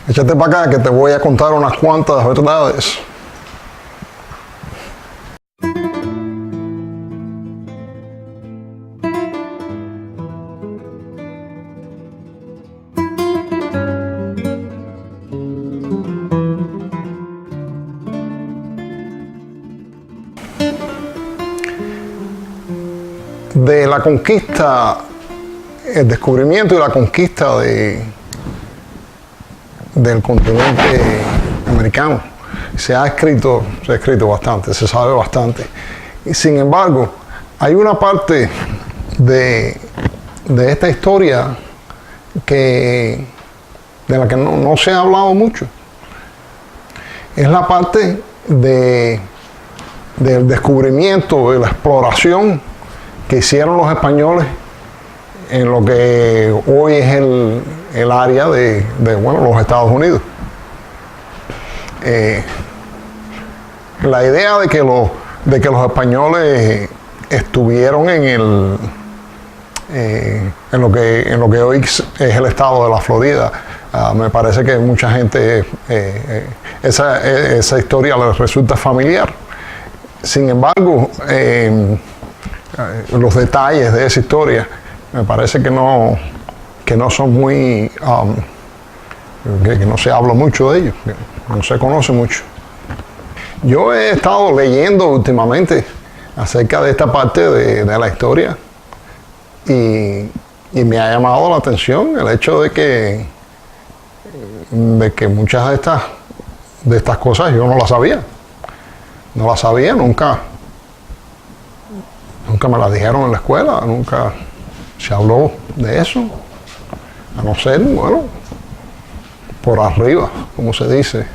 Échate para acá que te voy a contar unas cuantas verdades. De la conquista, el descubrimiento y la conquista del continente americano, se ha escrito bastante, se sabe bastante. Y sin embargo, hay una parte de esta historia de la que no se ha hablado mucho. Es la parte del descubrimiento, de la exploración que hicieron los españoles en lo que hoy es el área de los Estados Unidos. La idea de que los españoles estuvieron en lo que hoy es el estado de la Florida, me parece que mucha gente esa historia les resulta familiar. Sin embargo, los detalles de esa historia me parece que no son muy que no se habla mucho de ellos, que no se conoce mucho. Yo he estado leyendo últimamente acerca de esta parte de la historia y me ha llamado la atención el hecho de que muchas de estas cosas yo no las sabía, nunca me las dijeron en la escuela, nunca se habló de eso, a no ser, por arriba, como se dice,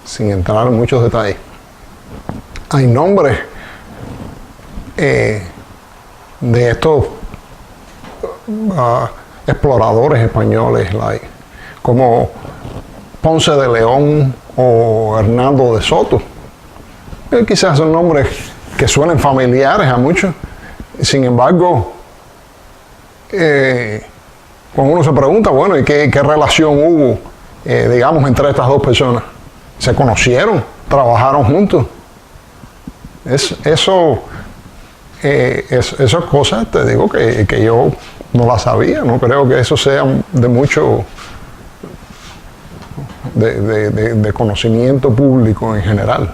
sin entrar en muchos detalles. Hay nombres de estos exploradores españoles, como Ponce de León o Hernando de Soto. Quizás son nombres que suenen familiares a muchos. Sin embargo, cuando uno se pregunta, ¿y qué relación hubo, digamos, entre estas dos personas? ¿Se conocieron? ¿Trabajaron juntos? Esas cosas, te digo, que yo no las sabía. No creo que eso sea de mucho de conocimiento público en general.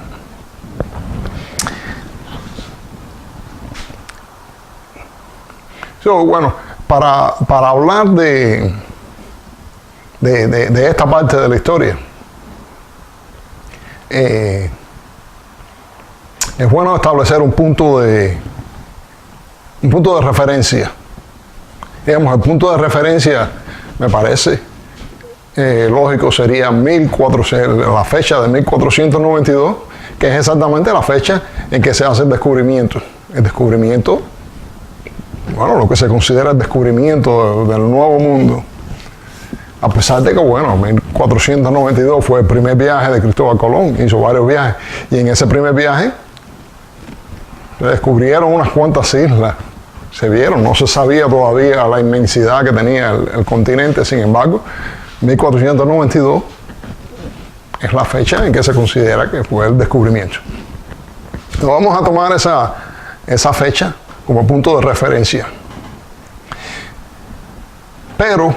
Para hablar de esta parte de la historia, es bueno establecer un punto de referencia. Digamos, el punto de referencia, me parece lógico, sería la fecha de 1492, que es exactamente la fecha en que se hace el descubrimiento. El descubrimiento, lo que se considera el descubrimiento del Nuevo Mundo. A pesar de que, 1492 fue el primer viaje de Cristóbal Colón, hizo varios viajes, y en ese primer viaje se descubrieron unas cuantas islas, se vieron, no se sabía todavía la inmensidad que tenía el continente. Sin embargo, 1492 es la fecha en que se considera que fue el descubrimiento. Entonces vamos a tomar esa fecha como punto de referencia. Pero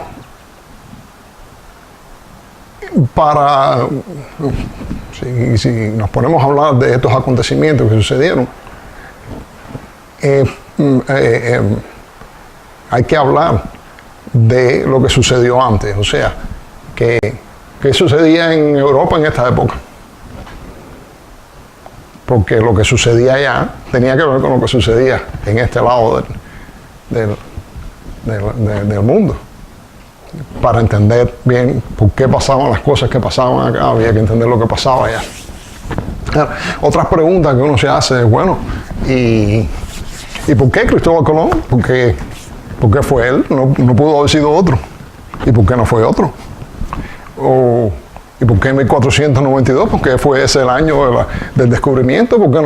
si nos ponemos a hablar de estos acontecimientos que sucedieron, hay que hablar de lo que sucedió antes, o sea, qué sucedía en Europa en esta época. Porque lo que sucedía allá tenía que ver con lo que sucedía en este lado del mundo. Para entender bien por qué pasaban las cosas que pasaban acá, había que entender lo que pasaba allá. Otras preguntas que uno se hace es, ¿y por qué Cristóbal Colón? ¿Por qué fue él? No pudo haber sido otro. ¿Y por qué no fue otro? ¿Y por qué 1492? ¿Por qué fue ese el año del descubrimiento? ¿Por qué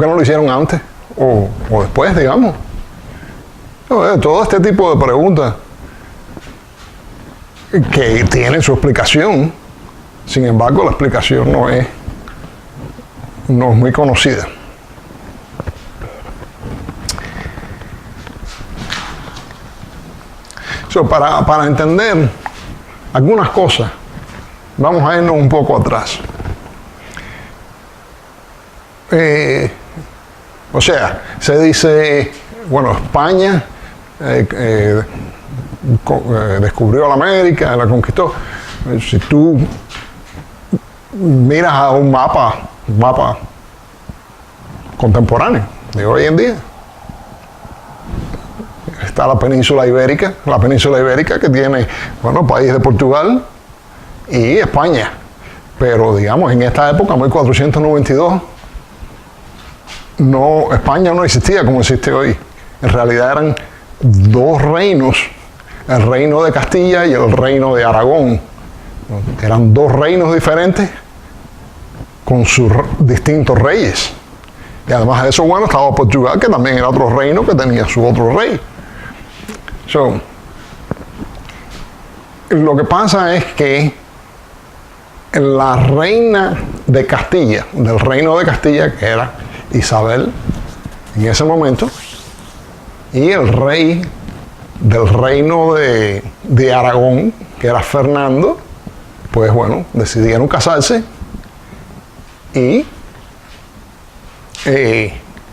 no lo hicieron antes? O después, digamos. Todo este tipo de preguntas que tiene su explicación. Sin embargo, la explicación no es muy conocida. Para entender algunas cosas, vamos a irnos un poco atrás. O sea, se dice, bueno, España descubrió la América, la conquistó. Si tú miras a un mapa contemporáneo de hoy en día, está la península ibérica que tiene, bueno, país de Portugal y España. Pero digamos, en esta época, 1492, España no existía como existe hoy. En realidad eran dos reinos, el reino de Castilla y el reino de Aragón. Eran dos reinos diferentes con sus distintos reyes. Y además de eso, bueno, estaba Portugal, que también era otro reino que tenía su otro rey. Lo que pasa es que la reina de Castilla, del reino de Castilla, que era Isabel en ese momento, y el rey del reino de Aragón, que era Fernando, pues bueno, decidieron casarse y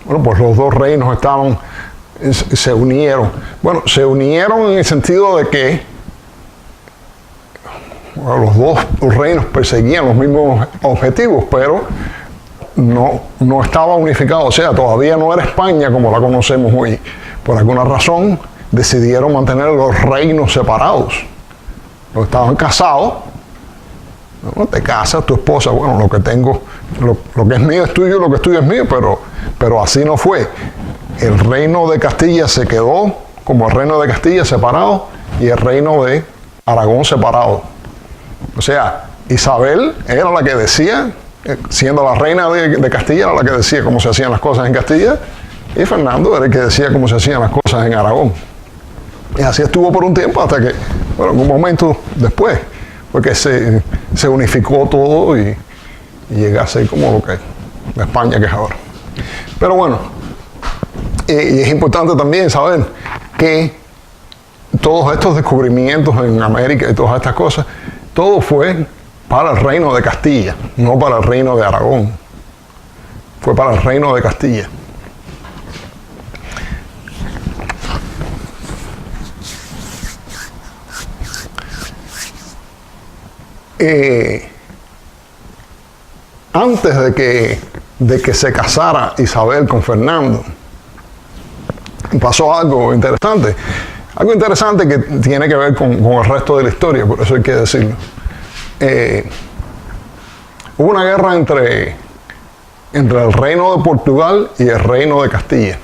bueno, pues los dos reinos se unieron. Bueno, se unieron en el sentido de que los dos reinos perseguían los mismos objetivos, pero no estaba unificado. O sea, todavía no era España como la conocemos hoy. Por alguna razón decidieron mantener los reinos separados. Los estaban casados. No te casas, tu esposa, bueno, lo que tengo, lo que es mío es tuyo, lo que es tuyo es mío, pero así no fue. El reino de Castilla se quedó como el reino de Castilla separado y el reino de Aragón separado. O sea, Isabel era la que decía, siendo la reina de Castilla, era la que decía cómo se hacían las cosas en Castilla, y Fernando era el que decía cómo se hacían las cosas en Aragón. Y así estuvo por un tiempo hasta que, bueno, en un momento después, porque se unificó todo y llega a ser como lo que es la España que es ahora. Pero bueno, y es importante también saber que todos estos descubrimientos en América y todas estas cosas, todo fue para el reino de Castilla, no para el reino de Aragón. Fue para el reino de Castilla. Antes de que se casara Isabel con Fernando, pasó algo interesante. Algo interesante que tiene que ver con el resto de la historia, por eso hay que decirlo. Hubo una guerra entre el reino de Portugal y el reino de Castilla.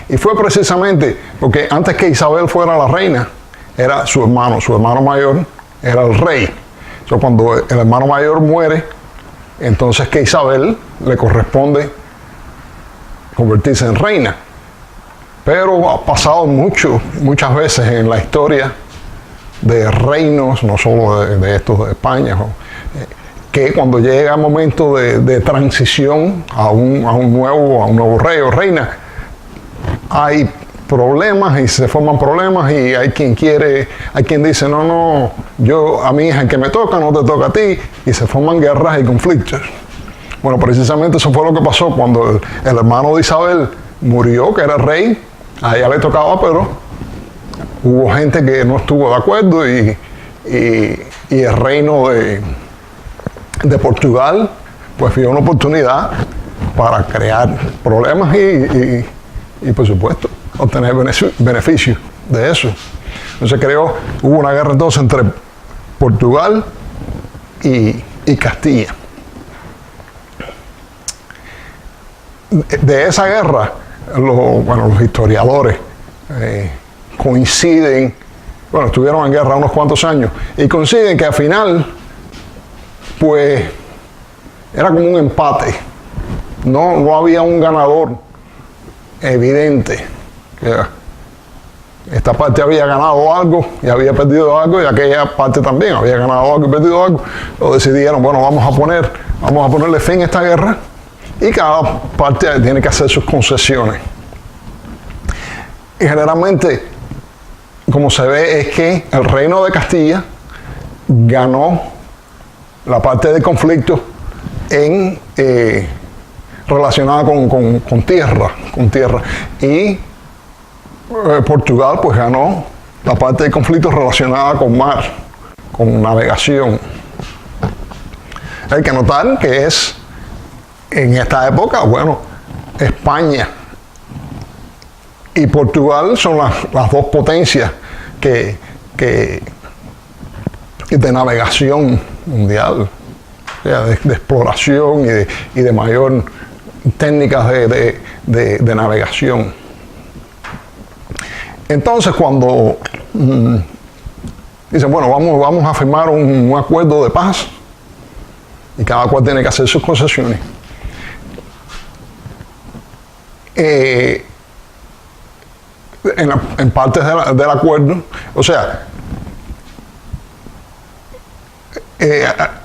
Y fue precisamente porque antes que Isabel fuera la reina, era su hermano mayor era el rey. Cuando el hermano mayor muere, entonces que Isabel le corresponde convertirse en reina. Pero ha pasado muchas veces en la historia de reinos, no solo de estos de España, que cuando llega el momento de transición a un nuevo rey o reina, hay problemas y se forman problemas y hay quien dice, no, a mí es el que me toca, no te toca a ti, y se forman guerras y conflictos. Bueno, precisamente eso fue lo que pasó cuando el hermano de Isabel murió, que era rey, a ella le tocaba, pero hubo gente que no estuvo de acuerdo y el reino de Portugal pues vio una oportunidad para crear problemas y por supuesto obtener beneficios de eso. Entonces hubo una guerra entonces entre Portugal y Castilla. De esa guerra, los historiadores coinciden, estuvieron en guerra unos cuantos años, y coinciden que al final, pues, era como un empate. No había un ganador evidente. esta parte había ganado algo y había perdido algo, y aquella parte también había ganado algo y perdido algo. Lo decidieron, bueno, vamos a ponerle fin a esta guerra, y cada parte tiene que hacer sus concesiones. Y generalmente, como se ve, es que el reino de Castilla ganó la parte del conflicto relacionada con tierra. Y Portugal pues ganó la parte del conflicto relacionada con mar, con navegación. Hay que notar que es en esta época, bueno, España y Portugal son las dos potencias que de navegación mundial, o sea, de exploración y de mayor técnicas de navegación. Entonces, cuando dicen, bueno, vamos a firmar un acuerdo de paz, y cada cual tiene que hacer sus concesiones, en partes del acuerdo, o sea,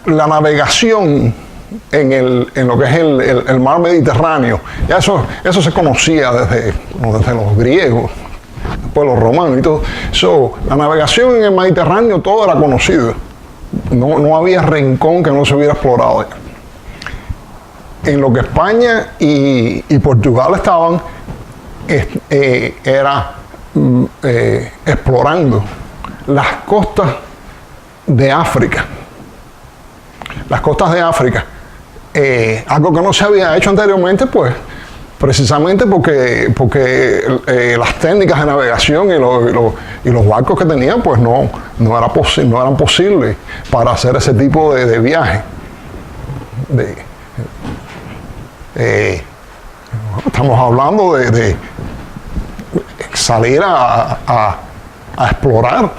la navegación en lo que es el mar Mediterráneo, ya eso se conocía desde los griegos, después los romanos y todo. La navegación en el Mediterráneo, todo era conocido. No había rincón que no se hubiera explorado. En lo que España y Portugal estaban, era explorando las costas de África. Las costas de África, algo que no se había hecho anteriormente, pues precisamente porque las técnicas de navegación y los barcos que tenían, pues no eran posibles para hacer ese tipo de viaje. Estamos hablando de salir a explorar,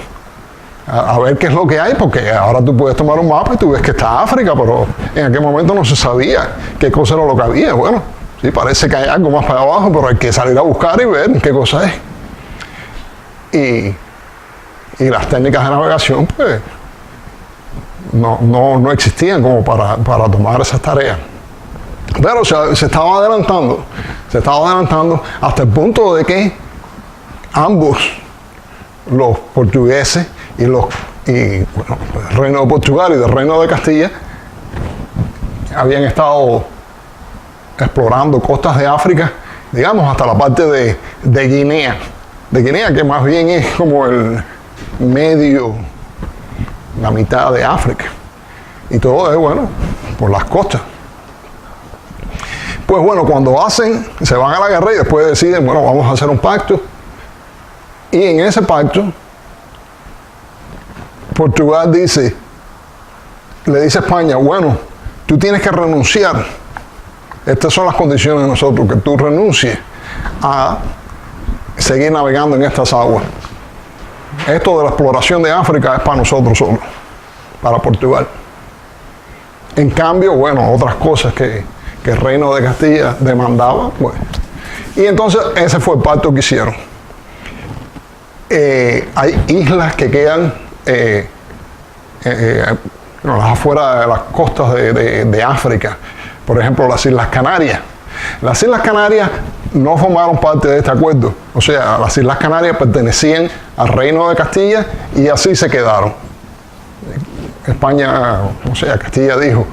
a ver qué es lo que hay, porque ahora tú puedes tomar un mapa y tú ves que está África, pero en aquel momento no se sabía qué cosa era lo que había. Bueno, sí, parece que hay algo más para abajo, pero hay que salir a buscar y ver qué cosa es. Y las técnicas de navegación, pues, no existían como para tomar esas tareas. Pero se estaba adelantando hasta el punto de que ambos, los portugueses y el reino de Portugal y del reino de Castilla, habían estado explorando costas de África, digamos, hasta la parte de Guinea. De Guinea, que más bien es como el medio, la mitad de África. Y todo es, bueno, por las costas. Pues bueno, cuando se van a la guerra y después deciden, bueno, vamos a hacer un pacto. Y en ese pacto, Portugal le dice a España, bueno, tú tienes que renunciar. Estas son las condiciones de nosotros, que tú renuncies a seguir navegando en estas aguas. Esto de la exploración de África es para nosotros solo, para Portugal. En cambio, bueno, otras cosas que el reino de Castilla demandaba, pues. Y entonces ese fue el pacto que hicieron. Hay islas que quedan las afuera de las costas de África, por ejemplo las Islas Canarias. Las Islas Canarias no formaron parte de este acuerdo, o sea, las Islas Canarias pertenecían al reino de Castilla y así se quedaron. España, o sea, Castilla dijo,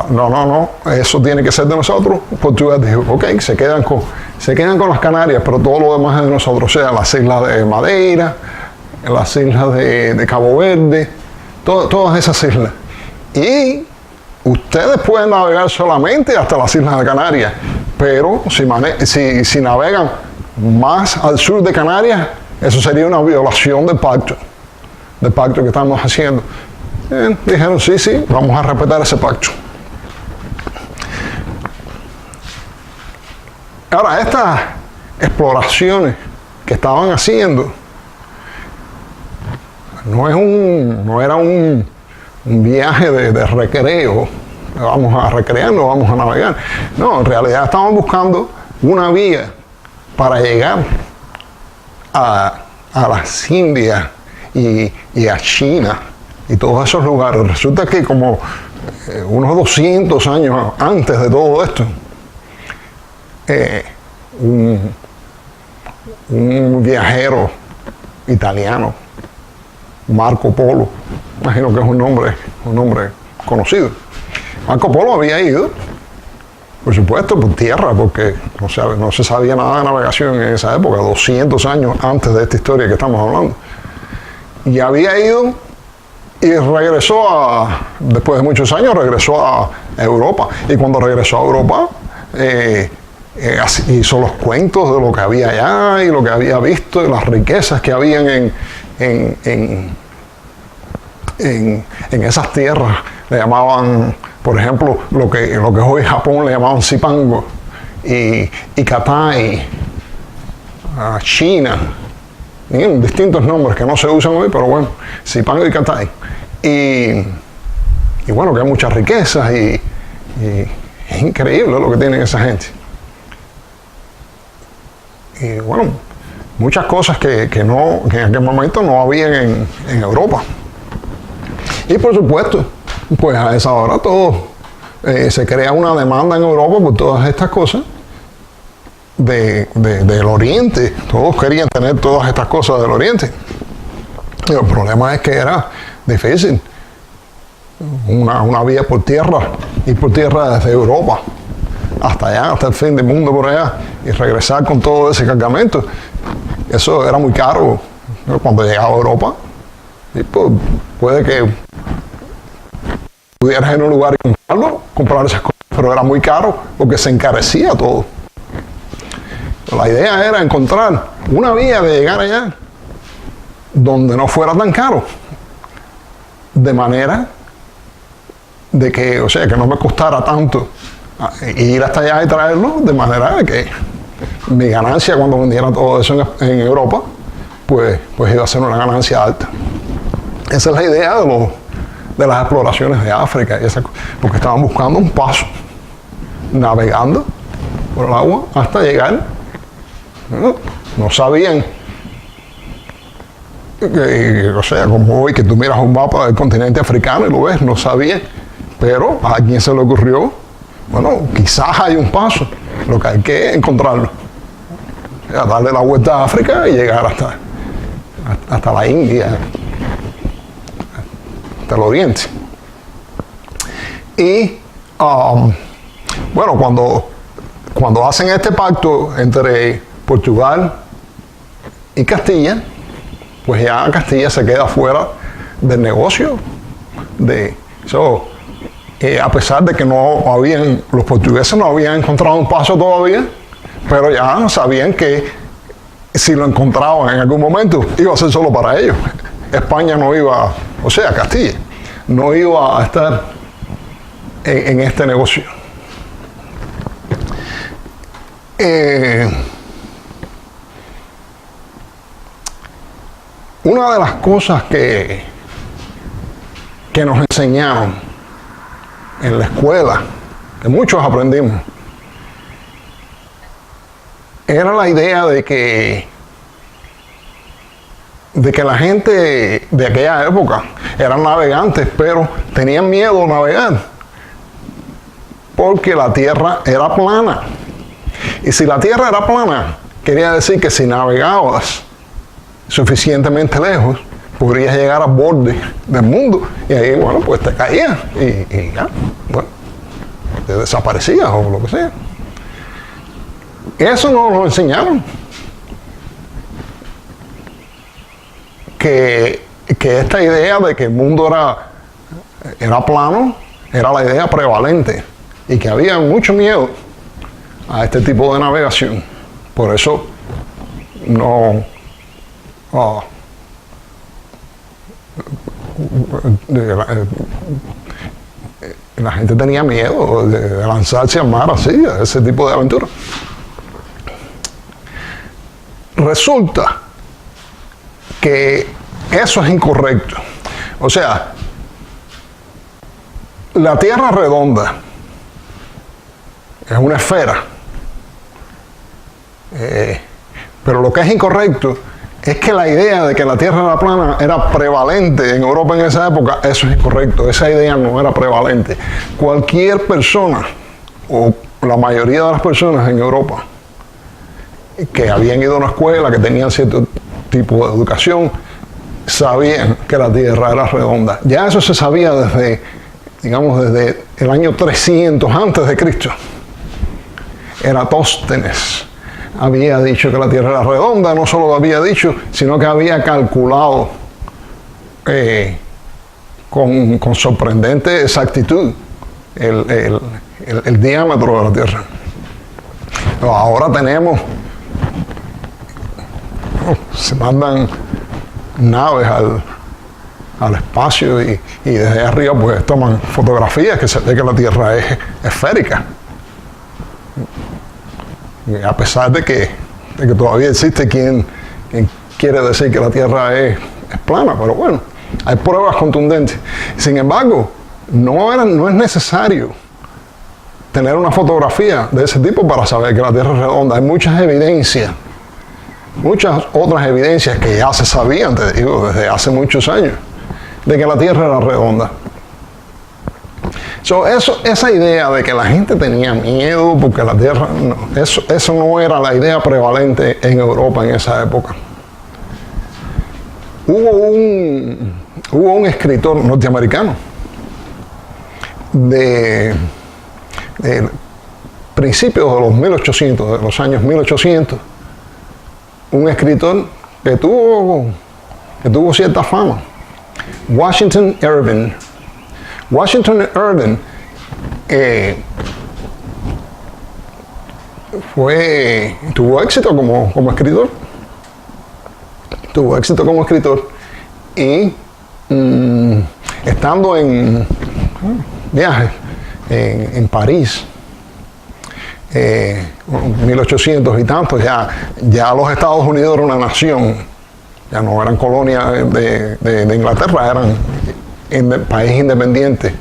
no, eso tiene que ser de nosotros. Portugal dijo, ok, se quedan con las Canarias, pero todo lo demás es de nosotros, o sea, las islas de Madeira, las islas de Cabo Verde, todas esas islas. Y ustedes pueden navegar solamente hasta las islas de Canarias, pero si navegan más al sur de Canarias, eso sería una violación del pacto que estamos haciendo. Dijeron, sí, vamos a respetar ese pacto. Ahora, estas exploraciones que estaban haciendo no era un viaje de recreo, vamos a recrearnos, vamos a navegar. No, en realidad estaban buscando una vía para llegar a a las Indias y a China y todos esos lugares. Resulta que como unos 200 años antes de todo esto, un viajero italiano, Marco Polo, imagino que es un nombre conocido. Marco Polo había ido, por supuesto, por tierra, porque no se sabía nada de navegación en esa época, 200 años antes de esta historia que estamos hablando. Y había ido y regresó después de muchos años, regresó a Europa. Y cuando regresó a Europa, hizo los cuentos de lo que había allá y lo que había visto y las riquezas que habían en esas tierras. Le llamaban, por ejemplo, lo que hoy Japón le llamaban Zipango y Katai, China, distintos nombres que no se usan hoy, pero bueno, Zipango y Katai. Y bueno, que hay muchas riquezas y es increíble lo que tienen esa gente. Y bueno, muchas cosas que en aquel momento no habían en Europa. Y por supuesto, pues a esa hora se crea una demanda en Europa por todas estas cosas del Oriente. Todos querían tener todas estas cosas del Oriente. Y el problema es que era difícil. Una vía por tierra, ir por tierra desde Europa hasta allá, hasta el fin del mundo por allá, y regresar con todo ese cargamento. Eso era muy caro. Cuando llegaba a Europa, y pues, puede que pudieras ir a un lugar y comprar esas cosas, pero era muy caro porque se encarecía todo. La idea era encontrar una vía de llegar allá donde no fuera tan caro, de manera de que, o sea, que no me costara tanto ir hasta allá y traerlo, de manera de que mi ganancia cuando vendiera todo eso en Europa, pues iba a ser una ganancia alta. Esa es la idea de las exploraciones de África, porque estaban buscando un paso, navegando por el agua hasta llegar. No sabían, o sea, como hoy que tú miras un mapa del continente africano y lo ves, no sabían, pero a quien se le ocurrió, bueno, quizás hay un paso, lo que hay que encontrarlo, o sea, darle la vuelta a África y llegar hasta la India, hasta el Oriente. Y bueno, cuando hacen este pacto entre Portugal y Castilla, pues ya Castilla se queda fuera del negocio. A pesar de que los portugueses no habían encontrado un paso todavía, pero ya sabían que si lo encontraban en algún momento, iba a ser solo para ellos. España no iba, o sea, Castilla, no iba a estar en este negocio. Una de las cosas que nos enseñaron en la escuela, que muchos aprendimos, era la idea de que la gente de aquella época eran navegantes, pero tenían miedo a navegar, porque la tierra era plana. Y si la tierra era plana, quería decir que si navegabas suficientemente lejos, podrías llegar al borde del mundo, y ahí, bueno, pues te caías, y ya, bueno, te desaparecías o lo que sea. Eso no nos enseñaron. Que esta idea de que el mundo era plano, era la idea prevalente, y que había mucho miedo a este tipo de navegación. Por eso la gente tenía miedo de lanzarse al mar así, a ese tipo de aventura. Resulta que eso es incorrecto. O sea, la Tierra redonda es una esfera, pero lo que es incorrecto es que la idea de que la Tierra era plana era prevalente en Europa en esa época. Eso es incorrecto, esa idea no era prevalente. Cualquier persona, o la mayoría de las personas en Europa, que habían ido a una escuela, que tenían cierto tipo de educación, sabían que la Tierra era redonda. Ya eso se sabía desde, digamos, desde el año 300 antes de Cristo. Eratóstenes había dicho que la Tierra era redonda, no solo lo había dicho, sino que había calculado con sorprendente exactitud el diámetro de la Tierra. Pero ahora tenemos, se mandan naves al espacio y desde arriba pues toman fotografías que se ve que la Tierra es esférica. Y a pesar de que todavía existe quien quiere decir que la Tierra es plana, pero bueno, hay pruebas contundentes. Sin embargo, no es necesario tener una fotografía de ese tipo para saber que la Tierra es redonda. Hay muchas evidencias, muchas otras evidencias que ya se sabían, te digo, desde hace muchos años, de que la Tierra era redonda. Esa idea de que la gente tenía miedo porque la Tierra, no, eso no era la idea prevalente en Europa en esa época. Hubo un escritor norteamericano de principios de los 1800, de los años 1800, un escritor que tuvo cierta fama, Washington Irving. Washington Irving tuvo éxito como escritor. Tuvo éxito como escritor y estando en viaje en París, 1800 y tantos, ya los Estados Unidos eran una nación, ya no eran colonia de Inglaterra, eran país independiente,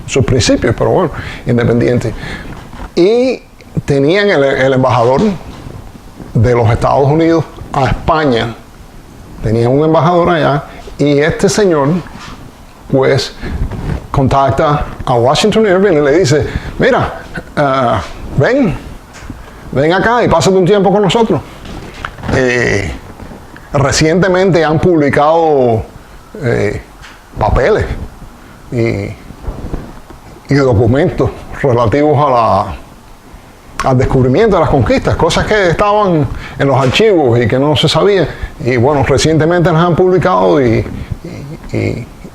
sus principios, pero bueno, independiente. Y tenían el embajador de los Estados Unidos a España, tenían un embajador allá, y este señor pues contacta a Washington Irving y le dice, mira, ven acá y pásate un tiempo con nosotros. Recientemente han publicado papeles y documentos relativos al descubrimiento de las conquistas, cosas que estaban en los archivos y que no se sabían, y bueno, recientemente las han publicado y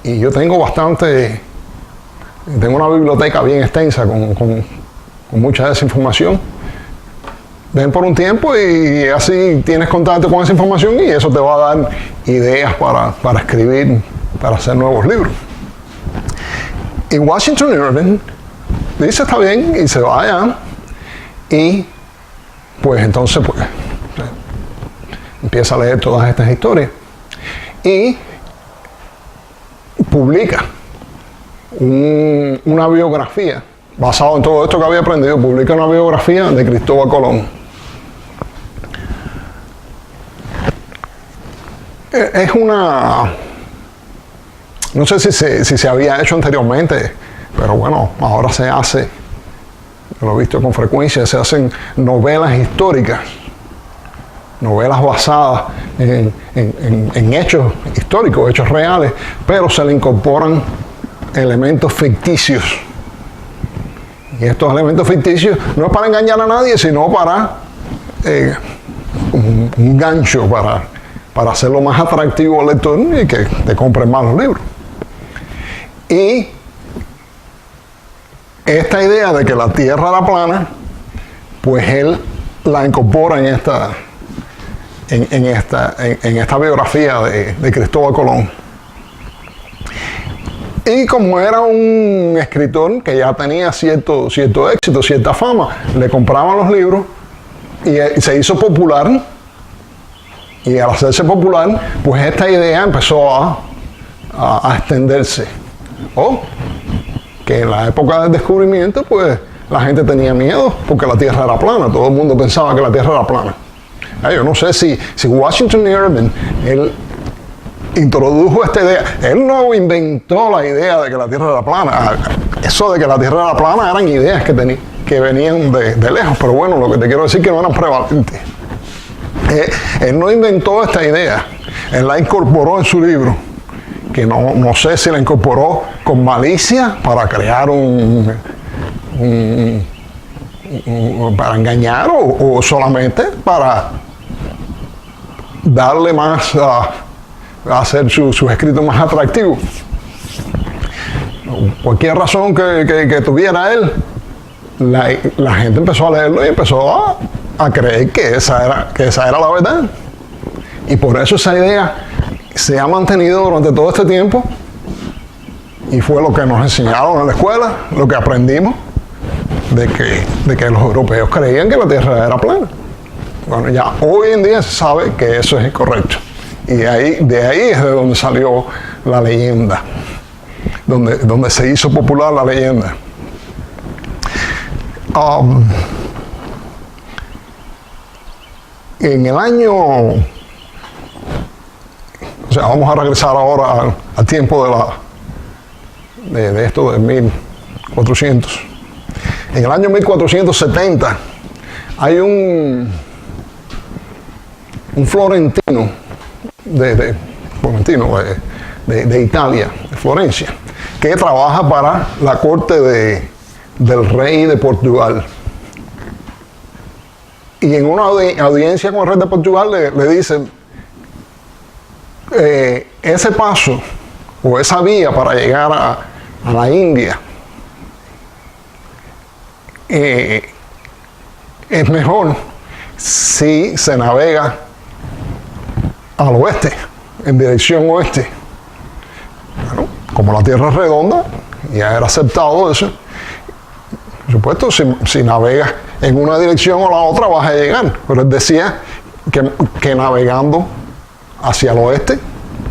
yo tengo una biblioteca bien extensa con mucha de esa información. Ven por un tiempo y así tienes contacto con esa información y eso te va a dar ideas para escribir, para hacer nuevos libros. Y Washington Irving dice, está bien, y se va allá, y pues entonces empieza a leer todas estas historias y publica una biografía basado en todo esto que había aprendido. Publica una biografía de Cristóbal Colón. Es no sé si se había hecho anteriormente, pero bueno, ahora se hace, lo he visto con frecuencia, se hacen novelas históricas, novelas basadas en hechos históricos, hechos reales, pero se le incorporan elementos ficticios. Y estos elementos ficticios no es para engañar a nadie, sino para un gancho, para hacerlo más atractivo al lector y que te compren más los libros. Y esta idea de que la Tierra era plana, pues él la incorpora en esta biografía de Cristóbal Colón. Y como era un escritor que ya tenía cierto éxito, cierta fama, le compraban los libros y se hizo popular. Y al hacerse popular, pues esta idea empezó a extenderse. Que en la época del descubrimiento, pues la gente tenía miedo porque la Tierra era plana. Todo el mundo pensaba que la Tierra era plana. Yo no sé si Washington Irving, él introdujo esta idea. Él no inventó la idea de que la Tierra era plana. Eso de que la Tierra era plana eran ideas que venían de lejos, pero bueno, lo que te quiero decir es que no eran prevalentes. Él no inventó esta idea, él la incorporó en su libro, que no sé si la incorporó con malicia para crear para engañar o solamente para darle más hacer sus escritos más atractivos. Cualquier razón que tuviera él, la gente empezó a leerlo y empezó a creer que esa era la verdad. Y por eso esa idea se ha mantenido durante todo este tiempo y fue lo que nos enseñaron en la escuela, lo que aprendimos de que los europeos creían que la Tierra era plana. Bueno, ya hoy en día se sabe que eso es incorrecto. Y de ahí es de donde salió la leyenda, donde se hizo popular la leyenda. En el año, o sea, vamos a regresar ahora al tiempo de esto de 1400. En el año 1470 hay un florentino de Italia, de Florencia, que trabaja para la corte del rey de Portugal. Y en una audiencia con el rey de Portugal le dicen, ese paso o esa vía para llegar a la India es mejor si se navega al oeste, en dirección oeste. Bueno, como la Tierra es redonda, ya era aceptado eso. Por supuesto, si navegas en una dirección o la otra vas a llegar. Pero él decía que navegando hacia el oeste,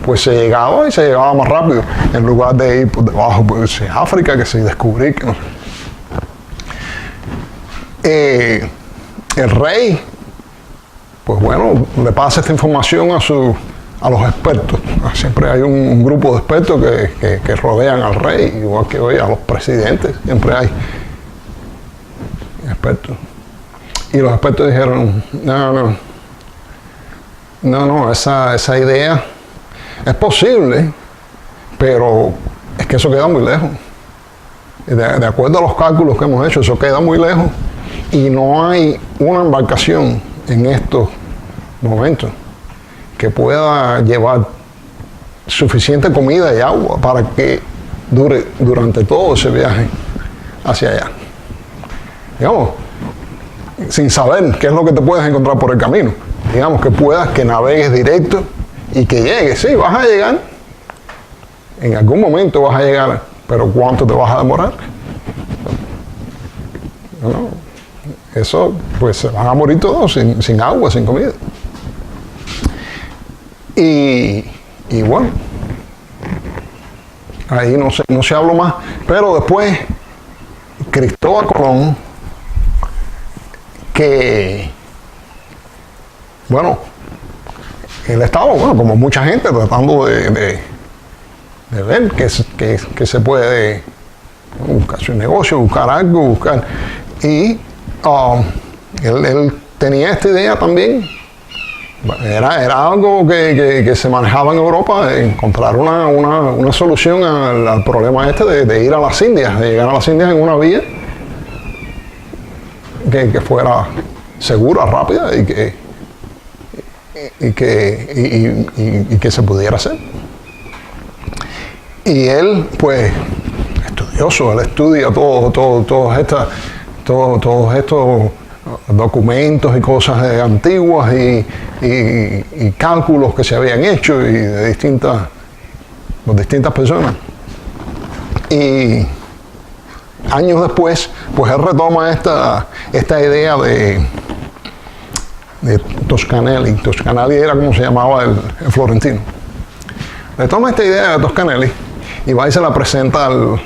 pues se llegaba y se llegaba más rápido, en lugar de ir por debajo, pues África, que se descubrí que no. El rey, pues bueno, le pasa esta información a los expertos. Siempre hay un grupo de expertos que rodean al rey, igual que hoy a los presidentes, siempre hay expertos. Y los expertos dijeron, no, esa idea es posible, pero es que eso queda muy lejos. De acuerdo a los cálculos que hemos hecho, eso queda muy lejos y no hay una embarcación en estos momentos que pueda llevar suficiente comida y agua para que dure durante todo ese viaje hacia allá. Digamos, sin saber qué es lo que te puedes encontrar por el camino. Digamos que que navegues directo y que llegues. Sí, vas a llegar. En algún momento vas a llegar, pero ¿cuánto te vas a demorar? No, eso, pues se van a morir todos sin agua, sin comida. Y bueno, ahí no se habló más. Pero después, Cristóbal Colón, que, bueno, él estaba, como mucha gente, tratando de ver que se puede buscar su negocio, buscar algo, y él tenía esta idea también. Era algo que se manejaba en Europa, encontrar una solución al problema de ir a las Indias, de llegar a las Indias en una vía que fuera segura, rápida y que se pudiera hacer. Y él, pues, estudioso, él estudia todos estos documentos y cosas antiguas y cálculos que se habían hecho y de distintas personas. Y años después, pues él retoma esta idea de Toscanelli. Toscanelli era como se llamaba el florentino. Retoma esta idea de Toscanelli y va y se la presenta al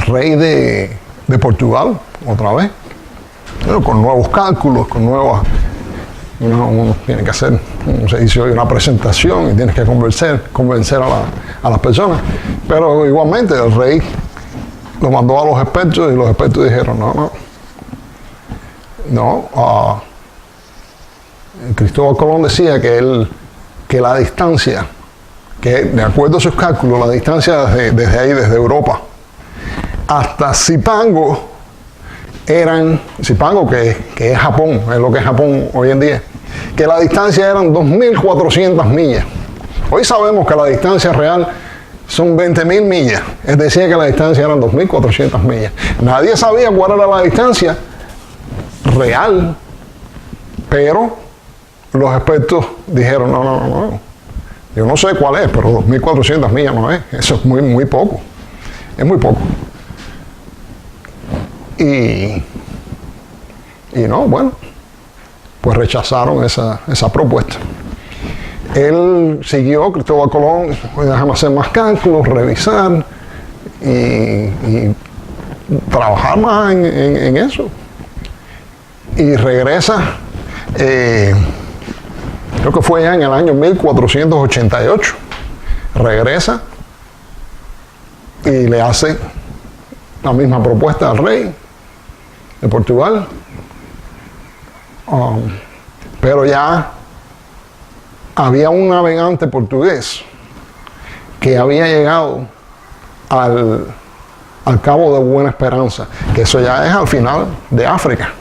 rey de Portugal, otra vez. bueno, con nuevos cálculos, con nuevas... Uno tiene que hacer un servicio y una presentación y tienes que convencer a las personas. Pero igualmente el rey lo mandó a los expertos y los expertos dijeron, Cristóbal Colón decía que la distancia, que de acuerdo a sus cálculos, la distancia desde ahí, desde Europa, hasta Zipango, Zipango que es Japón, es lo que es Japón hoy en día, que la distancia eran 2.400 millas. Hoy sabemos que la distancia real son 20.000 millas, es decir, que la distancia eran 2.400 millas. Nadie sabía cuál era la distancia real, pero los expertos dijeron, no, yo no sé cuál es, pero 2.400 millas no es, eso es muy poco, es muy poco. Y no, bueno, pues rechazaron esa propuesta. Él siguió, Cristóbal Colón, déjame hacer más cálculos, revisar y trabajar más en eso. Y regresa, creo que fue ya en el año 1488, regresa y le hace la misma propuesta al rey de Portugal, pero ya había un navegante portugués que había llegado al Cabo de Buena Esperanza, que eso ya es al final de África,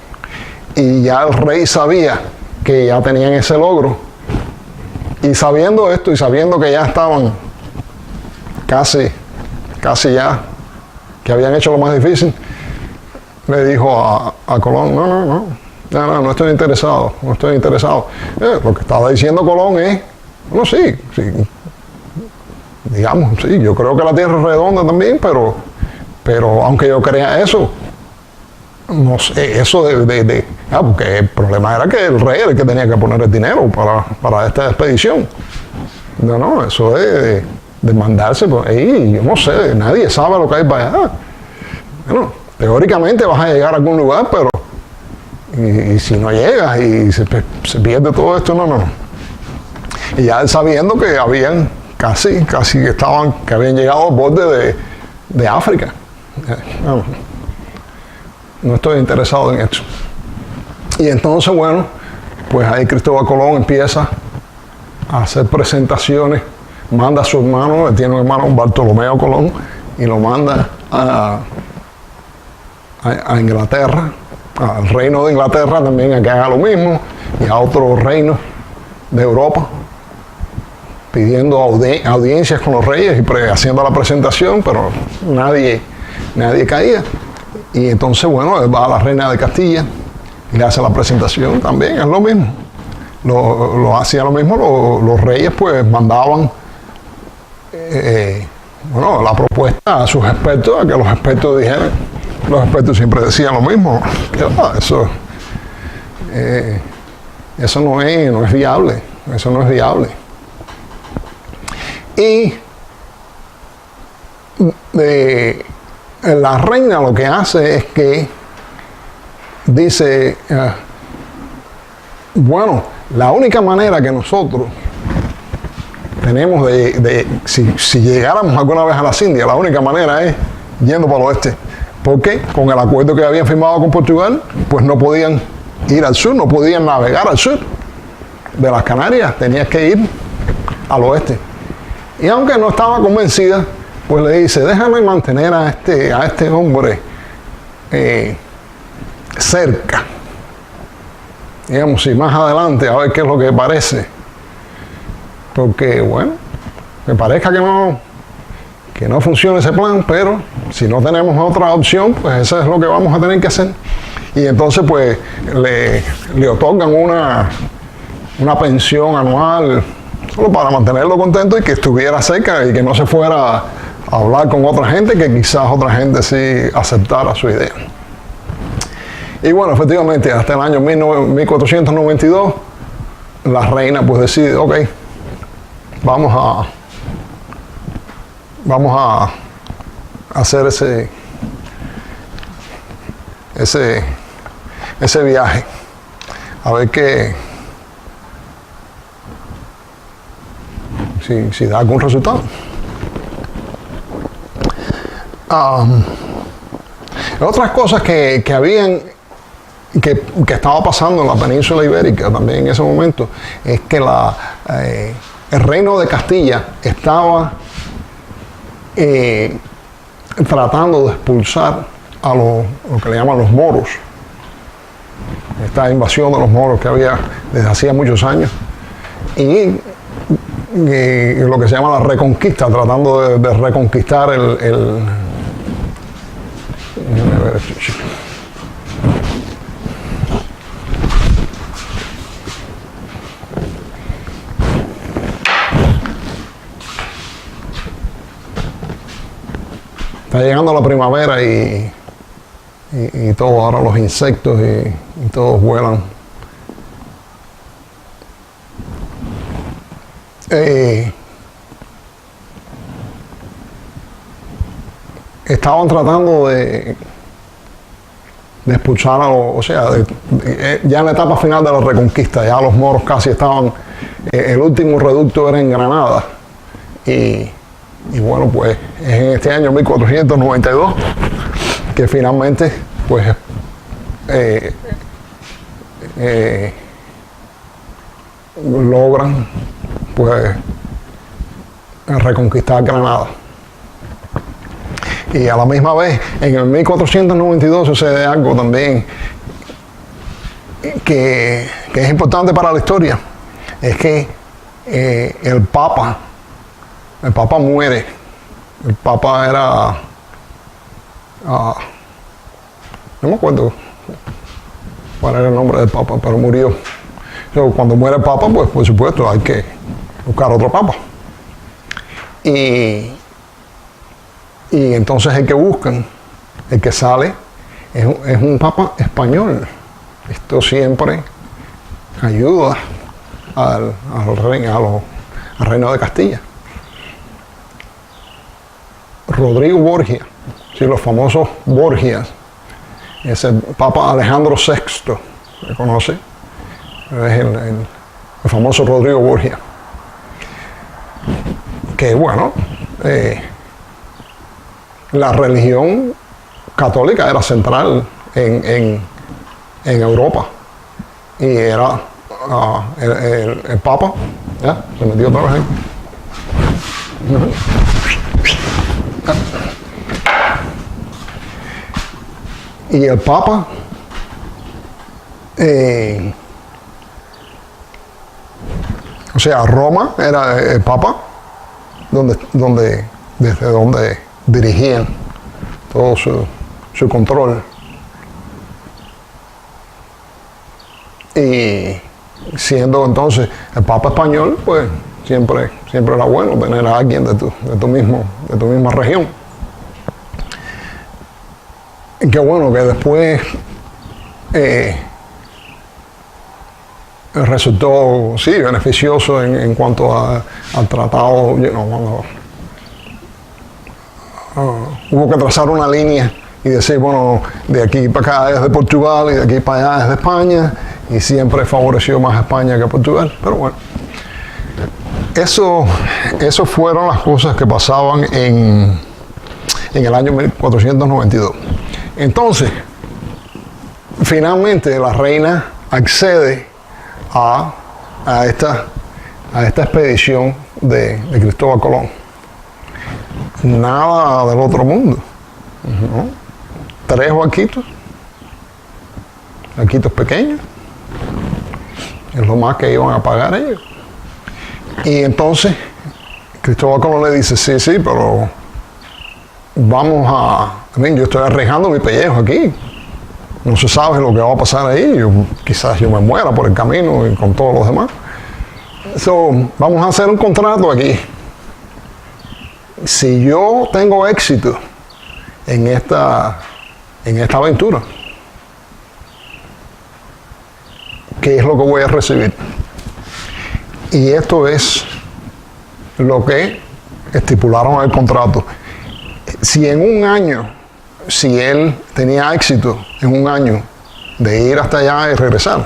y ya el rey sabía que ya tenían ese logro, y sabiendo esto y sabiendo que ya estaban casi ya, que habían hecho lo más difícil, le dijo a Colón, no estoy interesado, lo que estaba diciendo Colón es, sí, digamos, sí, yo creo que la Tierra es redonda también, pero aunque yo crea eso, no sé, eso porque el problema era que el rey era el que tenía que poner el dinero para esta expedición. No, eso es de mandarse por ahí, yo no sé, nadie sabe lo que hay para allá. Bueno, teóricamente vas a llegar a algún lugar, pero y si no llegas y se pierde todo esto, no. Y ya él sabiendo que habían casi que habían llegado al borde de África. No estoy interesado en esto. Y entonces, bueno, pues ahí Cristóbal Colón empieza a hacer presentaciones, manda a su hermano, él tiene un hermano, Bartolomeo Colón, y lo manda a Inglaterra, al reino de Inglaterra también, a que haga lo mismo, y a otros reinos de Europa, pidiendo audiencias con los reyes y haciendo la presentación, pero nadie caía. Y entonces, bueno, él va a la reina de Castilla y le hace la presentación también, es lo mismo. Lo hacía lo mismo, los reyes pues mandaban la propuesta a sus expertos, a que los expertos dijeran. Los expertos siempre decían lo mismo, que eso no es viable, eso no es viable. Y la reina lo que hace es que dice, la única manera que nosotros tenemos si llegáramos alguna vez a las Indias, la única manera es yendo para el oeste. Porque con el acuerdo que habían firmado con Portugal, pues no podían ir al sur, no podían navegar al sur de las Canarias, tenías que ir al oeste. Y aunque no estaba convencida, pues le dice, déjame mantener a este hombre cerca. Digamos, y más adelante, a ver qué es lo que parece. Porque, bueno, me parezca que no funciona ese plan, pero si no tenemos otra opción, pues eso es lo que vamos a tener que hacer. Y entonces, pues, le otorgan una pensión anual, solo para mantenerlo contento y que estuviera cerca y que no se fuera a hablar con otra gente, que quizás otra gente sí aceptara su idea. Y bueno, efectivamente, hasta el año 1492, la reina pues decide, ok, vamos a hacer ese viaje. A ver si da algún resultado. Otras cosas que habían, que estaba pasando en la península ibérica también en ese momento, es que el reino de Castilla estaba tratando de expulsar a lo que le llaman los moros. Esta invasión de los moros que había desde hacía muchos años. Y lo que se llama la reconquista, tratando de reconquistar está llegando la primavera y todo, ahora los insectos y todos vuelan. Estaban tratando de expulsar ya en la etapa final de la reconquista, ya los moros casi estaban, el último reducto era en Granada, y bueno, pues es en este año 1492 que finalmente pues logran pues reconquistar Granada. Y a la misma vez, en el 1492 sucede algo también que es importante para la historia. Es que el Papa muere. El Papa era... no me acuerdo cuál era el nombre del Papa, pero murió. Cuando muere el Papa, pues por supuesto hay que buscar otro Papa. Y entonces el que buscan, el que sale, es un Papa español. Esto siempre ayuda al reino de Castilla. Rodrigo Borgia, sí, los famosos Borgias, es el Papa Alejandro VI, ¿se conoce? Es el famoso Rodrigo Borgia. Que bueno, la religión católica era central en Europa, y era el Papa, ¿ya? Se metió otra vez ahí. Y el Papa Roma era el Papa desde donde dirigían todo su control. Y siendo entonces el Papa español, pues siempre era bueno tener a alguien de tu misma región. Y qué bueno que después resultó, sí, beneficioso en cuanto al tratado, cuando hubo que trazar una línea y decir, bueno, de aquí para acá es de Portugal y de aquí para allá es de España, y siempre favoreció más a España que a Portugal. Pero bueno, eso fueron las cosas que pasaban en el año 1492. Entonces, finalmente la reina accede a esta expedición de Cristóbal Colón. Nada del otro mundo, ¿no? 3 barquitos pequeños, es lo más que iban a pagar ellos. Y entonces Cristóbal Colón le dice, sí, pero yo estoy arriesgando mi pellejo aquí, no se sabe lo que va a pasar ahí, quizás yo me muera por el camino y con todos los demás. Vamos a hacer un contrato aquí. Si yo tengo éxito en esta aventura, ¿qué es lo que voy a recibir? Y esto es lo que estipularon en el contrato. Si en un año, si él tenía éxito en un año de ir hasta allá y regresar.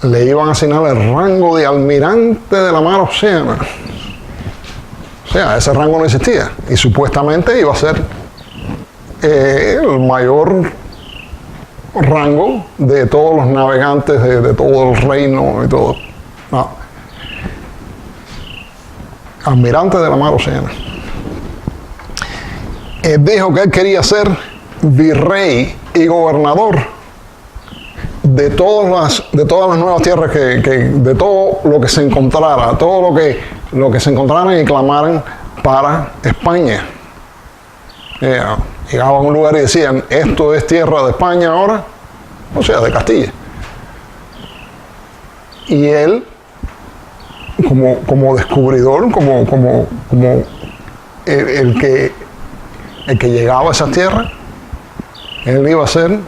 Le iban a asignar el rango de almirante de la mar Océana. O sea, ese rango no existía. Y supuestamente iba a ser el mayor rango de todos los navegantes de todo el reino y todo. No. Almirante de la mar Océana. Él dijo que él quería ser virrey y gobernador de todas las nuevas tierras, de todo lo que se encontrara, todo lo que se encontraran y clamaran para España. Llegaban a un lugar y decían, esto es tierra de España ahora, o sea, de Castilla. Y él, como descubridor, como el que llegaba a esas tierras, él iba a ser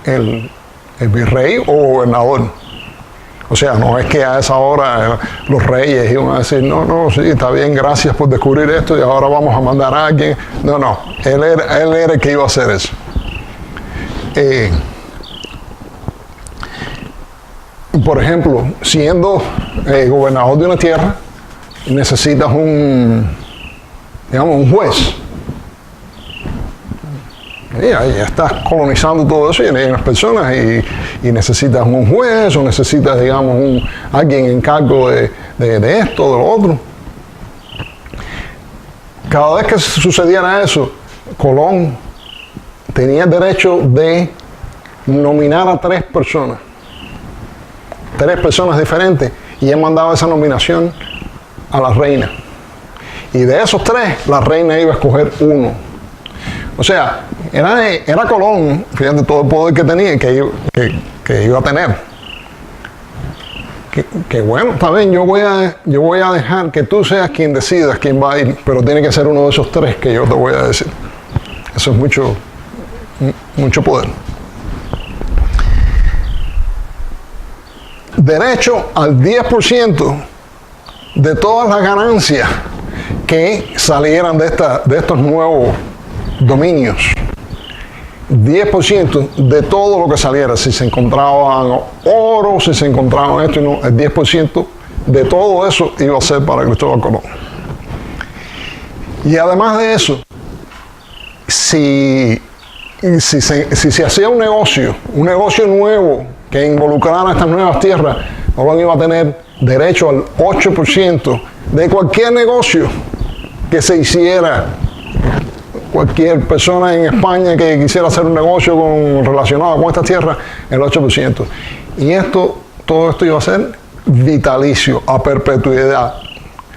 el virrey o gobernador. O sea, no es que a esa hora los reyes iban a decir, no, sí, está bien, gracias por descubrir esto y ahora vamos a mandar a alguien. No, él era el que iba a hacer eso. Por ejemplo, siendo gobernador de una tierra, necesitas un juez. Ya estás colonizando todo eso y hay unas personas y necesitas un juez o necesitas, alguien en cargo de esto, de lo otro. Cada vez que sucediera eso, Colón tenía el derecho de nominar a 3 personas diferentes, y él mandaba esa nominación a la reina. Y de esos 3, la reina iba a escoger uno. O sea, era Colón, fíjate todo el poder que tenía, que iba a tener. Que bueno, está bien, yo voy a dejar que tú seas quien decidas quién va a ir, pero tiene que ser uno de esos 3 que yo te voy a decir. Eso es mucho poder. Derecho al 10% de todas las ganancias que salieran de estos nuevos dominios. 10% de todo lo que saliera, si se encontraban oro, si se encontraban esto y no, el 10% de todo eso iba a ser para Cristóbal Colón. Y además de eso, si se hacía un negocio nuevo que involucrara estas nuevas tierras, Colón iba a tener derecho al 8% de cualquier negocio que se hiciera. Cualquier persona en España que quisiera hacer un negocio relacionado con esta tierra, el 8%. Y todo esto iba a ser vitalicio, a perpetuidad.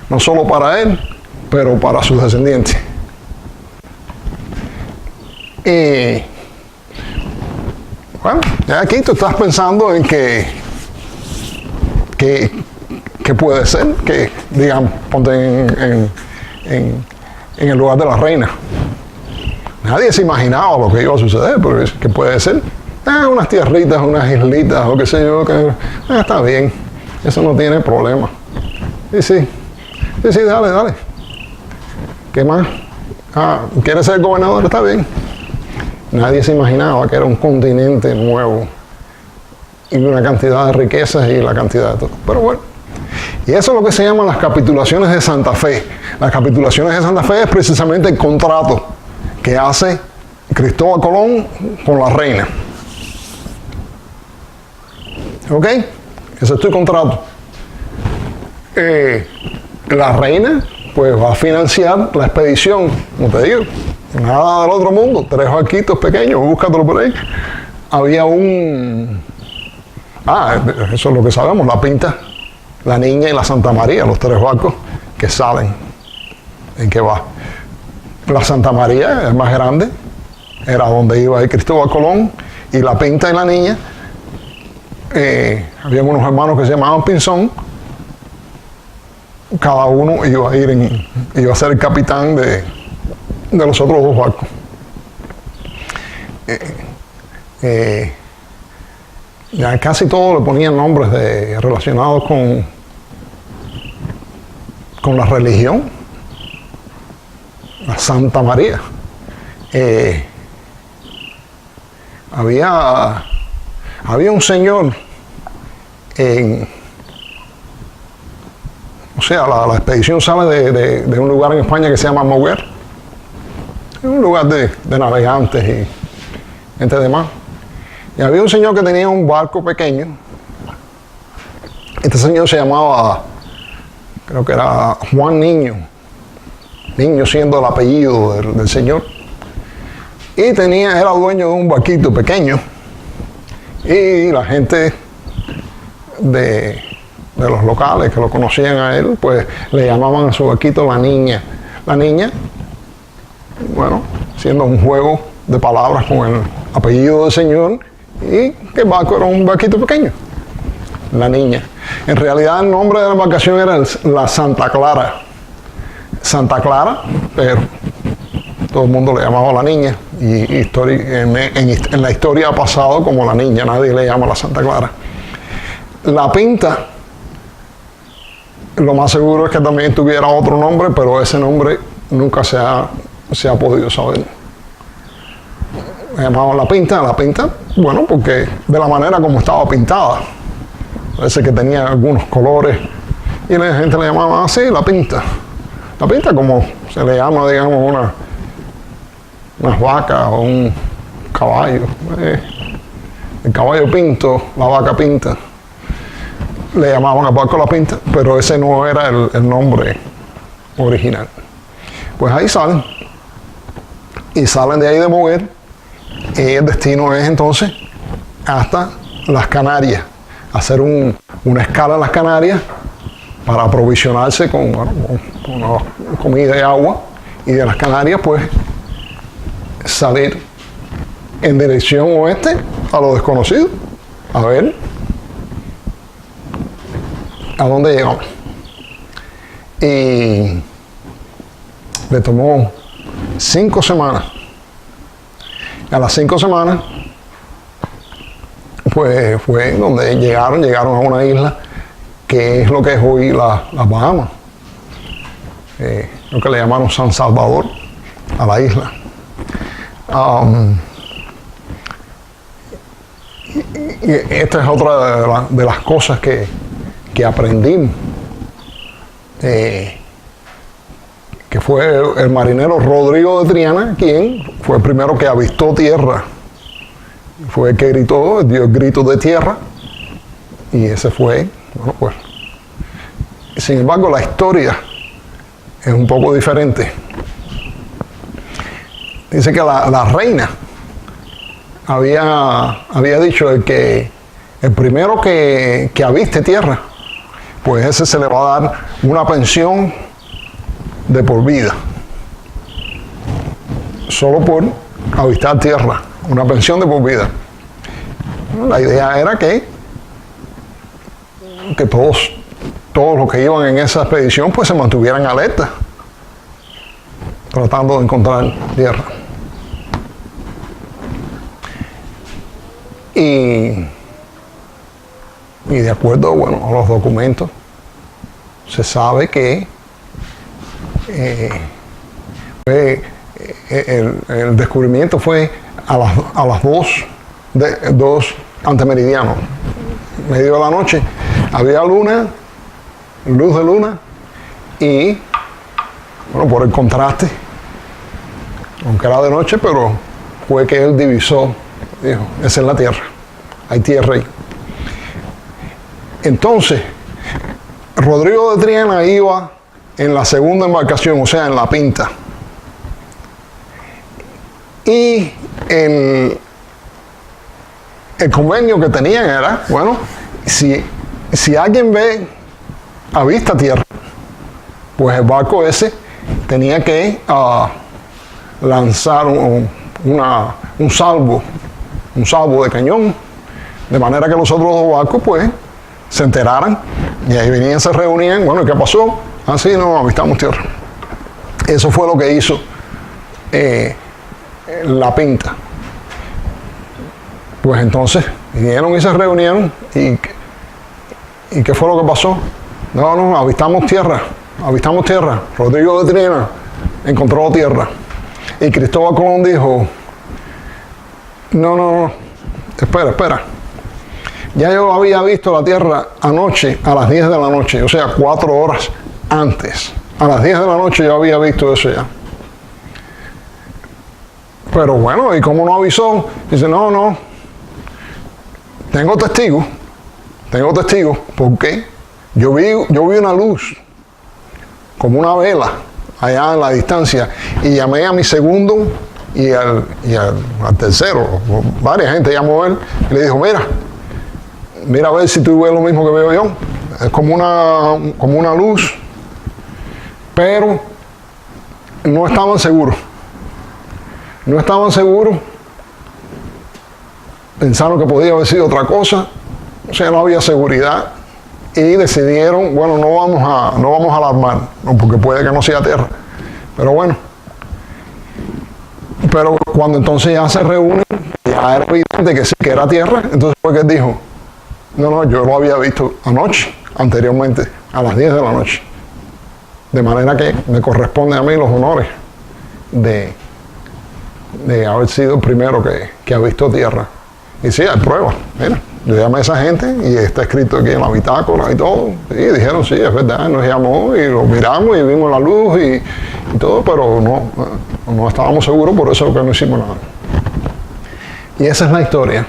No solo para él, pero para sus descendientes. Y bueno, ya aquí tú estás pensando en que puede ser, que digamos, ponte en el lugar de la reina. Nadie se imaginaba lo que iba a suceder, pero que puede ser unas tierritas, unas islitas, o qué sé yo, que está bien, eso no tiene problema. Sí, dale. ¿Qué más? ¿Quieres ser gobernador? Está bien. Nadie se imaginaba que era un continente nuevo y una cantidad de riquezas y la cantidad de todo. Pero bueno, y eso es lo que se llaman las capitulaciones de Santa Fe. Las capitulaciones de Santa Fe es precisamente el contrato que hace Cristóbal Colón con la reina. ¿Ok? Ese es tu contrato. La reina pues va a financiar la expedición, como te digo, nada del otro mundo, 3 barquitos pequeños, búscatelo por ahí. Había eso es lo que sabemos, la Pinta, la Niña y la Santa María, los 3 barcos que salen. ¿En qué va? La Santa María, el más grande, era donde iba a ir Cristóbal Colón, y la Pinta y la Niña, había unos hermanos que se llamaban Pinzón, cada uno iba a ser el capitán de los otros 2 barcos. Ya casi todos le ponían nombres relacionados con la religión. La Santa María. había un señor o sea, la expedición sale de un lugar en España que se llama Moguer, un lugar de navegantes y gente demás. Y había un señor que tenía un barco pequeño. Este señor se llamaba, creo que era Juan Niño, Niño siendo el apellido del señor. Y era dueño de un barquito pequeño. Y la gente de los locales que lo conocían a él, pues le llamaban a su barquito la niña. La niña, bueno, siendo un juego de palabras con el apellido del señor, y que el barco era un barquito pequeño. La niña. En realidad el nombre de la embarcación era la Santa Clara. Santa Clara, pero todo el mundo le llamaba la niña. Y en la historia ha pasado como la niña, nadie le llama la Santa Clara. La Pinta, lo más seguro es que también tuviera otro nombre, pero ese nombre nunca se ha podido saber. Le llamaban la Pinta, bueno, porque de la manera como estaba pintada. Parece que tenía algunos colores y la gente le llamaba así, la Pinta. La Pinta como se le llama, digamos, unas vacas o un caballo. El caballo pinto, la vaca pinta. Le llamaban al barco la Pinta, pero ese no era el nombre original. Pues ahí salen. Y salen de ahí de Moguer. Y el destino es entonces hasta las Canarias. Hacer una escala en las Canarias para aprovisionarse con comida y agua. Y de las Canarias, pues, salir en dirección oeste a lo desconocido. A ver a dónde llegamos. Y le tomó 5 semanas. A las 5 semanas, pues fue donde llegaron a una isla que es lo que es hoy las Bahamas. Lo que le llamaron San Salvador a la isla. Y esta es otra de las cosas que aprendimos. Que fue el marinero Rodrigo de Triana quien fue el primero que avistó tierra. Fue el que dio el grito de tierra. Y ese fue, bueno, pues. Sin embargo, la historia es un poco diferente. Dice que la reina había dicho que el primero que aviste tierra, pues ese se le va a dar una pensión de por vida. Solo por avistar tierra, una pensión de por vida. La idea era que todos los que iban en esa expedición pues se mantuvieran alerta, tratando de encontrar tierra. Y de acuerdo, bueno, a los documentos, se sabe que el descubrimiento fue a las 2 antemeridiano, medio de la noche. Había luz de luna, y bueno, por el contraste, aunque era de noche, pero fue que él divisó, dijo, esa es la tierra, hay tierra ahí. Entonces, Rodrigo de Triana iba en la segunda embarcación, o sea, en la Pinta. Y el convenio que tenían era, bueno, si alguien avista tierra, pues el barco ese tenía que lanzar un salvo de cañón, de manera que los otros 2 barcos, pues, se enteraran, y ahí venían, se reunían, bueno, ¿qué pasó? Así no avistamos tierra. Eso fue lo que hizo la Pinta. Pues entonces vinieron y se reunieron, y ¿qué fue lo que pasó? No, avistamos tierra. Rodrigo de Triana encontró tierra. Y Cristóbal Colón dijo, No, no, no. Espera, espera. Ya yo había visto la Tierra anoche a las 10 de la noche, o sea, 4 horas antes. A las 10 de la noche yo había visto eso ya. Pero bueno, ¿y cómo no avisó? Dice, no, no. Tengo testigos. Tengo testigos. ¿Por qué? Yo vi una luz, como una vela, allá en la distancia, y llamé a mi segundo y al tercero. Varias gente llamó a él y le dijo, mira a ver si tú ves lo mismo que veo yo. Es como una luz, pero no estaban seguros. No estaban seguros. Pensaron que podía haber sido otra cosa. O sea, no había seguridad. Y decidieron, bueno, no vamos a alarmar, porque puede que no sea tierra. Pero bueno. Pero cuando entonces ya se reúnen, ya era evidente que sí, que era tierra. Entonces fue que él dijo, no, yo lo había visto anoche, anteriormente, a las 10 de la noche. De manera que me corresponde a mí los honores de haber sido el primero que ha visto tierra. Y sí, hay pruebas. Mira, yo llamé a esa gente y está escrito aquí en la bitácora y todo. Y dijeron, sí, es verdad, nos llamó y lo miramos y vimos la luz y todo, pero no estábamos seguros, por eso que no hicimos nada. Y esa es la historia.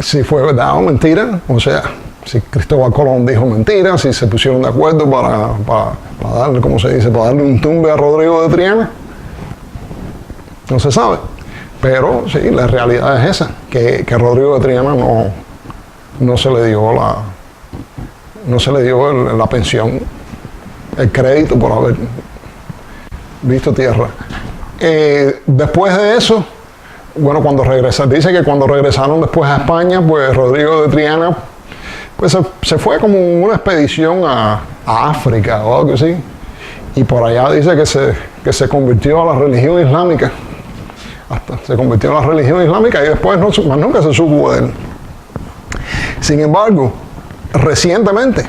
Si fue verdad o mentira, o sea, si Cristóbal Colón dijo mentira, si se pusieron de acuerdo para darle, ¿cómo se dice?, para darle un tumbe a Rodrigo de Triana, no se sabe. Pero sí, la realidad es esa, que Rodrigo de Triana no se le dio la pensión, el crédito por haber visto tierra. Después de eso, bueno, dice que cuando regresaron después a España, pues Rodrigo de Triana pues se fue como una expedición a África o algo así, y por allá dice que se convirtió a la religión islámica. Se convirtió en la religión islámica y después más nunca se supo de él. Sin embargo, recientemente,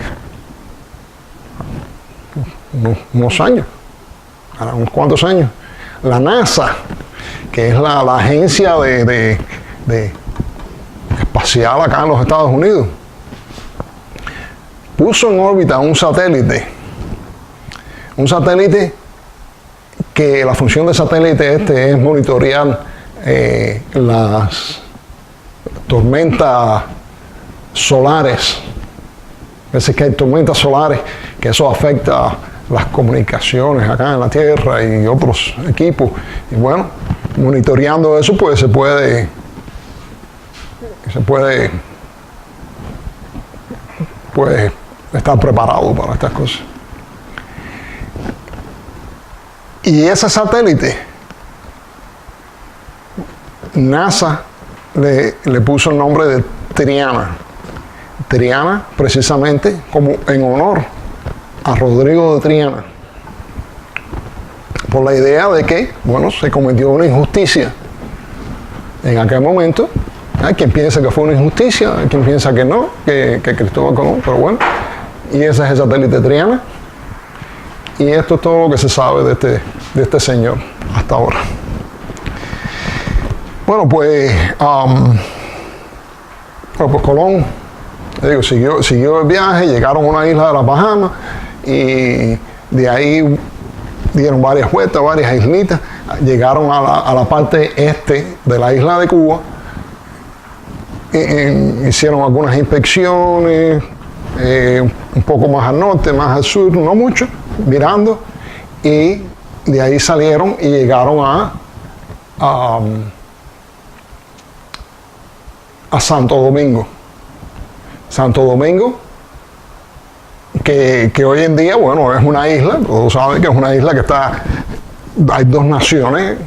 unos años, unos cuantos años, la NASA, que es la agencia de espacial acá en los Estados Unidos, puso en órbita un satélite que la función del satélite es monitorear las tormentas solares. A veces que hay tormentas solares, que eso afecta las comunicaciones acá en la Tierra y otros equipos. Y bueno, monitoreando eso, pues se puede estar preparado para estas cosas. Y ese satélite, NASA le puso el nombre de Triana. Triana, precisamente, como en honor a Rodrigo de Triana. Por la idea de que, bueno, se cometió una injusticia en aquel momento. Hay quien piensa que fue una injusticia, hay quien piensa que no, que Cristóbal Colón, pero bueno. Y ese es el satélite Triana. Y esto es todo lo que se sabe de este señor hasta ahora. Bueno, pues Colón, digo, siguió el viaje, llegaron a una isla de las Bahamas y de ahí dieron varias vueltas, varias islitas, llegaron a la parte este de la isla de Cuba, hicieron algunas inspecciones, un poco más al norte, más al sur, no mucho, mirando, y de ahí salieron y llegaron a Santo Domingo. Santo Domingo, que hoy en día, bueno, es una isla, todos saben que es una isla que hay dos naciones,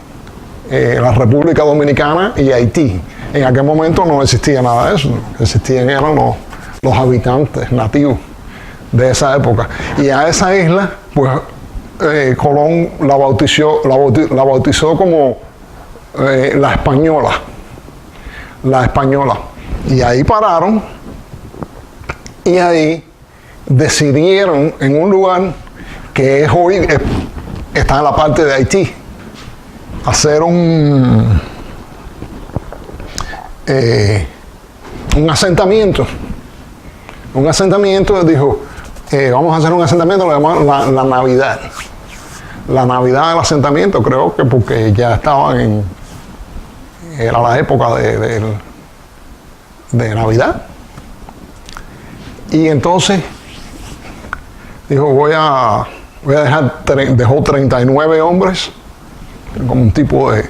la República Dominicana y Haití. En aquel momento no existía nada de eso, existían eran los habitantes nativos de esa época. Y a esa isla, pues Colón la bautizó como la Española. La Española. Y ahí pararon y ahí decidieron en un lugar que es hoy está en la parte de Haití. hacer un asentamiento. Un asentamiento, dijo, vamos a hacer un asentamiento, lo llamamos la Navidad. La Navidad del asentamiento, creo que porque ya estaban era la época de Navidad. Y entonces dijo, voy a dejar, dejó 39 hombres, como un tipo de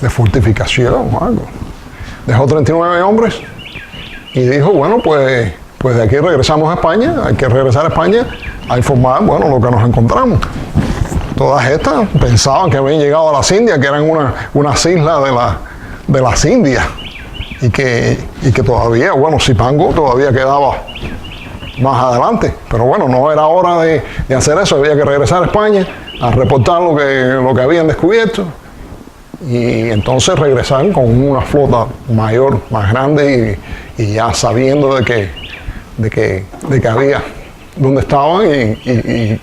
fortificación o algo. Dejó 39 hombres y dijo, bueno, pues de aquí regresamos a España, hay que regresar a España a informar, bueno, lo que nos encontramos. Todas estas pensaban que habían llegado a las Indias, que eran unas islas de las Indias, y que todavía, bueno, Zipango todavía quedaba más adelante, pero bueno, no era hora de hacer eso, había que regresar a España a reportar lo que habían descubierto, y entonces regresar con una flota mayor, más grande, y ya sabiendo de que había donde estaban, y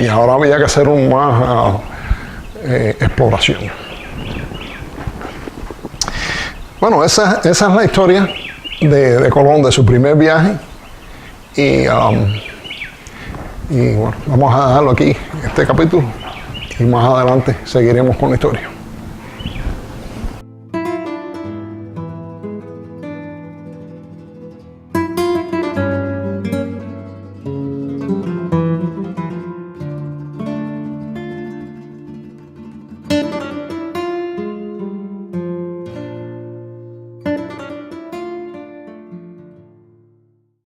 ahora había que hacer más exploración. Bueno, esa es la historia de Colón, de su primer viaje, y bueno, vamos a dejarlo aquí, este capítulo, y más adelante seguiremos con la historia.